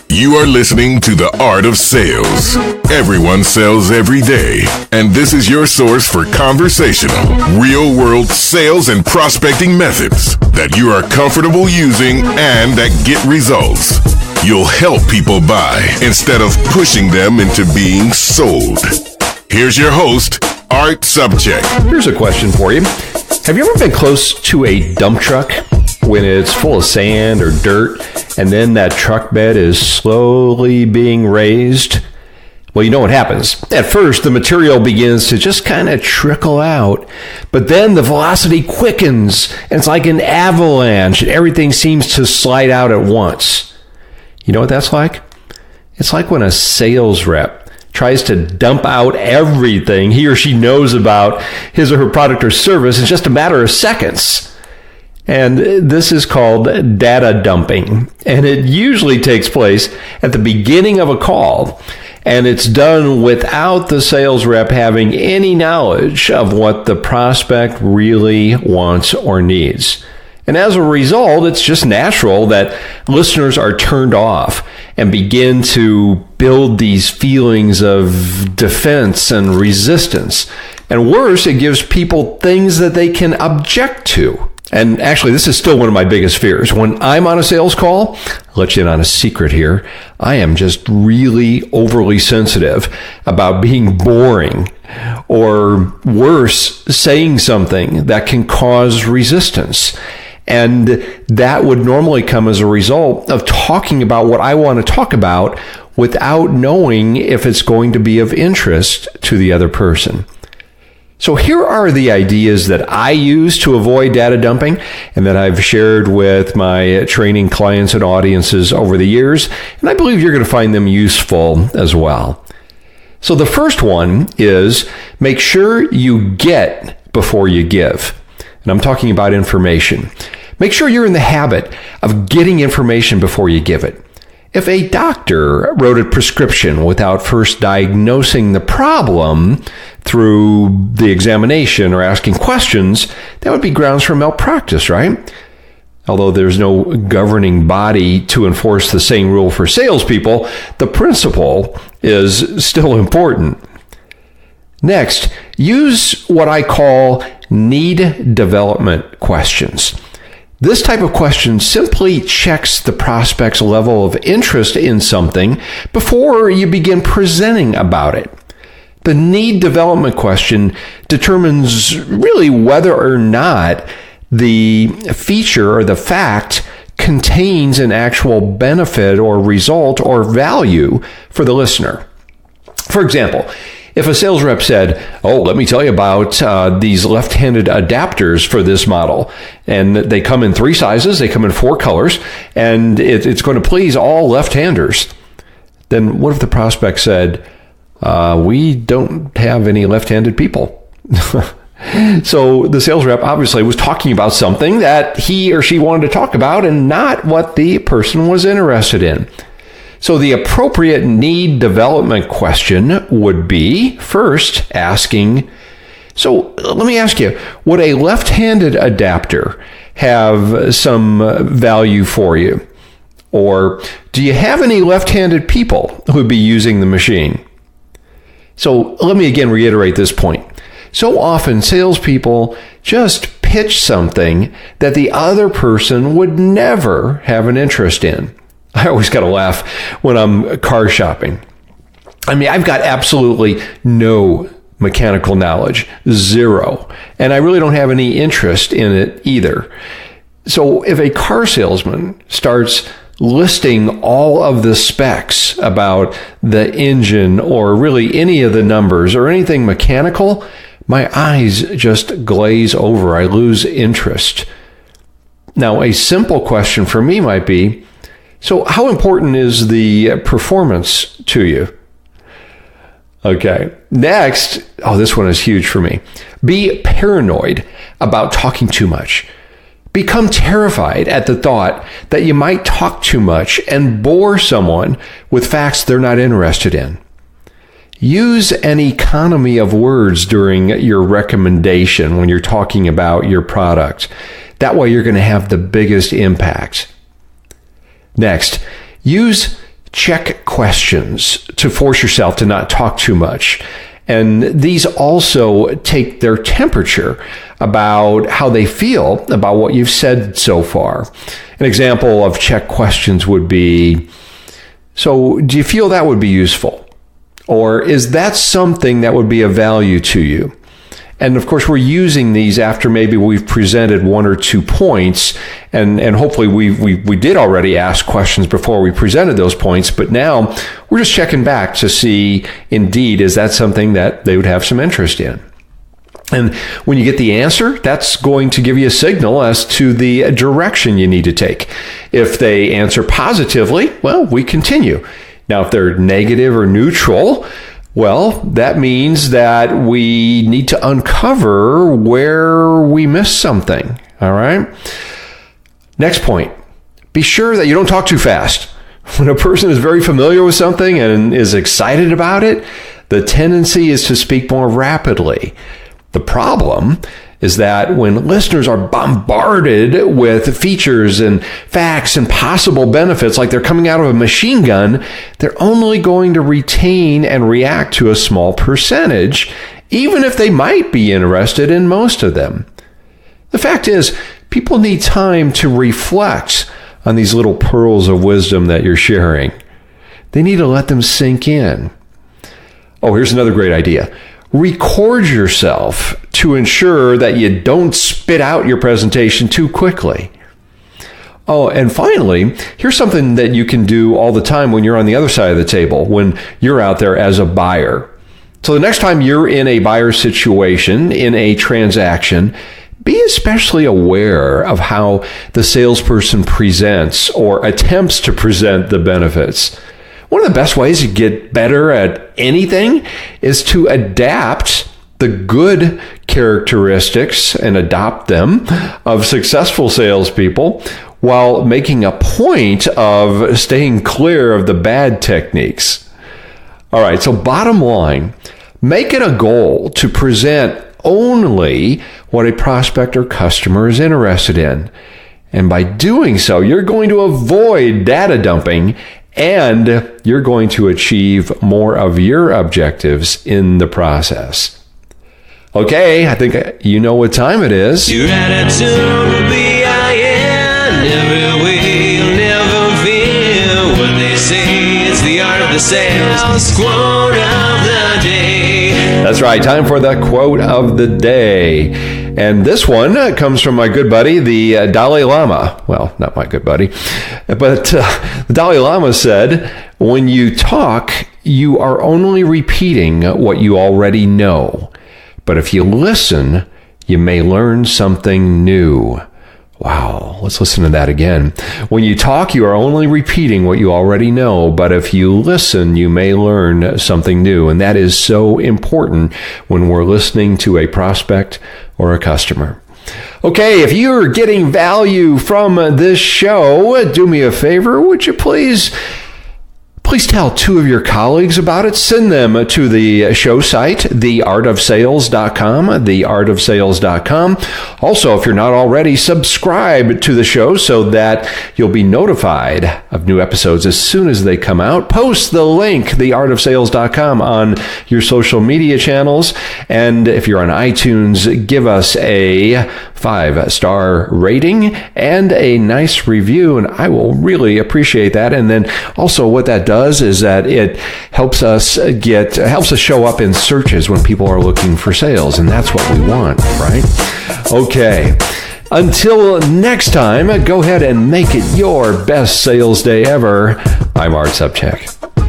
You are listening to The Art of Sales. Everyone sells every day, and this is your source for conversational, real-world sales and prospecting methods that you are comfortable using and that get results. You'll help people buy instead of pushing them into being sold. Here's your host, Art Subject. Here's a question for you. Have you ever been close to a dump truck when it's full of sand or dirt, and then that truck bed is slowly being raised? Well, you know what happens. At first, the material begins to just kind of trickle out, but then the velocity quickens, and it's like an avalanche, and everything seems to slide out at once. You know what that's like? It's like when a sales rep tries to dump out everything he or she knows about his or her product or service in just a matter of seconds. And this is called data dumping. And it usually takes place at the beginning of a call. And it's done without the sales rep having any knowledge of what the prospect really wants or needs. And as a result, it's just natural that listeners are turned off and begin to build these feelings of defense and resistance. And worse, it gives people things that they can object to. And actually, this is still one of my biggest fears. When I'm on a sales call, I'll let you in on a secret here, I am just really overly sensitive about being boring, or worse, saying something that can cause resistance. And that would normally come as a result of talking about what I want to talk about without knowing if it's going to be of interest to the other person. So here are the ideas that I use to avoid data dumping and that I've shared with my training clients and audiences over the years. And I believe you're going to find them useful as well. So the first one is make sure you get before you give. And I'm talking about information. Make sure you're in the habit of getting information before you give it. If a doctor wrote a prescription without first diagnosing the problem through the examination or asking questions, that would be grounds for malpractice, right? Although there's no governing body to enforce the same rule for salespeople, the principle is still important. Next, use what I call need development questions. This type of question simply checks the prospect's level of interest in something before you begin presenting about it. The need development question determines really whether or not the feature or the fact contains an actual benefit or result or value for the listener. For example, if a sales rep said, "Oh, let me tell you about these left-handed adapters for this model, and they come in 3 sizes, they come in 4 colors, and it's going to please all left-handers," then what if the prospect said, "We don't have any left-handed people"? So the sales rep obviously was talking about something that he or she wanted to talk about and not what the person was interested in. So the appropriate need development question would be first asking, so let me ask you, would a left-handed adapter have some value for you? Or do you have any left-handed people who would be using the machine? So let me again reiterate this point. So often salespeople just pitch something that the other person would never have an interest in. I always got to laugh when I'm car shopping. I mean, I've got absolutely no mechanical knowledge, zero, and I really don't have any interest in it either. So if a car salesman starts listing all of the specs about the engine or really any of the numbers or anything mechanical, my eyes just glaze over. I lose interest. Now, a simple question for me might be, so how important is the performance to you? Okay. Next, this one is huge for me. Be paranoid about talking too much. Become terrified at the thought that you might talk too much and bore someone with facts they're not interested in. Use an economy of words during your recommendation when you're talking about your product. That way you're going to have the biggest impact. Next, Use check questions to force yourself to not talk too much. And these also take their temperature about how they feel about what you've said so far. An example of check questions would be, so do you feel that would be useful? Or is that something that would be of value to you? And of course, we're using these after maybe we've presented one or two points, and hopefully we did already ask questions before we presented those points, but now we're just checking back to see, indeed, is that something that they would have some interest in? And when you get the answer, that's going to give you a signal as to the direction you need to take. If they answer positively, well, we continue. Now, if they're negative or neutral, well, that means that we need to uncover where we missed something. All right. Next point. Be sure that you don't talk too fast. When a person is very familiar with something and is excited about it, the tendency is to speak more rapidly. The problem is that when listeners are bombarded with features and facts and possible benefits like they're coming out of a machine gun, they're only going to retain and react to a small percentage, even if they might be interested in most of them. The fact is, people need time to reflect on these little pearls of wisdom that you're sharing. They need to let them sink in. Oh, here's another great idea. Record yourself to ensure that you don't spit out your presentation too quickly. Oh, and finally, here's something that you can do all the time when you're on the other side of the table, when you're out there as a buyer. So the next time you're in a buyer situation, in a transaction, be especially aware of how the salesperson presents or attempts to present the benefits. One of the best ways to get better at anything is to adapt the good characteristics and adopt them of successful salespeople while making a point of staying clear of the bad techniques. All right, so bottom line, make it a goal to present only what a prospect or customer is interested in. And by doing so, you're going to avoid data dumping and you're going to achieve more of your objectives in the process. Okay, I think you know what time it is. Your attitude will be never will, never fear what they say. It's the art of the sales quote of the day. That's right, time for the quote of the day. And this one comes from my good buddy, the Dalai Lama. Well, not my good buddy, but the Dalai Lama said, when you talk, you are only repeating what you already know. But if you listen, you may learn something new. Wow, let's listen to that again. When you talk, you are only repeating what you already know, but if you listen, you may learn something new. And that is so important when we're listening to a prospect or a customer. Okay, if you're getting value from this show, do me a favor, would you please tell two of your colleagues about it. Send them to the show site, theartofsales.com, theartofsales.com. Also, if you're not already, subscribe to the show so that you'll be notified of new episodes as soon as they come out. Post the link, theartofsales.com, on your social media channels. And if you're on iTunes, give us a 5-star rating and a nice review, and I will really appreciate that. And then also what that does is that it helps us show up in searches when people are looking for sales, and that's what we want, right? Okay. Until next time, go ahead and make it your best sales day ever. I'm Art Subcheck.